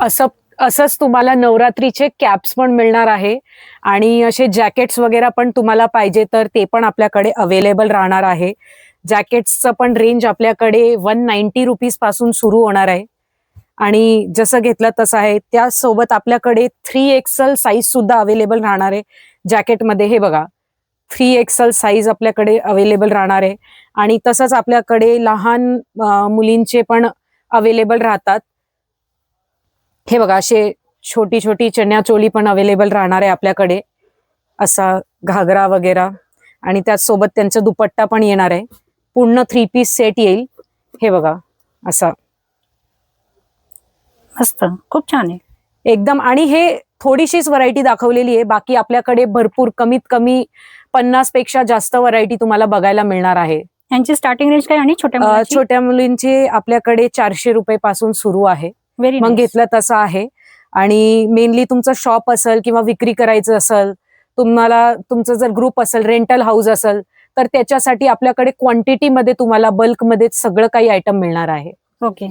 असं असंच तुम्हाला नवरात्रीचे कॅप्स पण मिळणार आहे आणि असे जॅकेट्स वगैरे पण तुम्हाला पाहिजे तर ते पण आपल्याकडे अवेलेबल राहणार आहे. जॅकेट्सचं पण रेंज आपल्याकडे 190 रुपीज पासून सुरू होणार आहे आणि जसं घेतलं तसं आहे. त्यासोबत आपल्याकडे 3XL साईज सुद्धा अवेलेबल राहणार आहे जॅकेटमध्ये. हे बघा 3XL साईज आपल्याकडे अवेलेबल राहणार आहे आणि तसंच आपल्याकडे लहान मुलींचे पण अवेलेबल राहतात. हे बघा असे छोटी छोटी चण्याचोली पण अवेलेबल राहणार आहे आपल्याकडे, असा घागरा वगैरे आणि त्याचसोबत त्यांचा दुपट्टा पण येणार आहे. पूर्ण 3 पीस सेट येईल. हे बघा असा मस्त, खूप छान आहे एकदम. आणि हे थोडीशीच व्हरायटी दाखवलेली आहे, बाकी आपल्याकडे भरपूर कमीत कमी 50 पेक्षा जास्त व्हरायटी तुम्हाला बघायला मिळणार आहे. यांची स्टार्टिंग रेंज काय आणि छोट्या मुलींची आपल्याकडे 400 रुपये पासून सुरू आहे. व्हेरी मग घेतलं तसं आहे. आणि मेनली तुमचं शॉप असेल किंवा विक्री करायचं असेल, तुम्हाला तुमचं जर ग्रुप असेल, रेंटल हाऊस असेल, तर त्याच्यासाठी आपल्याकडे क्वांटिटीमध्ये तुम्हाला बल्कमध्ये सगळं काही आयटम मिळणार आहे. ओके.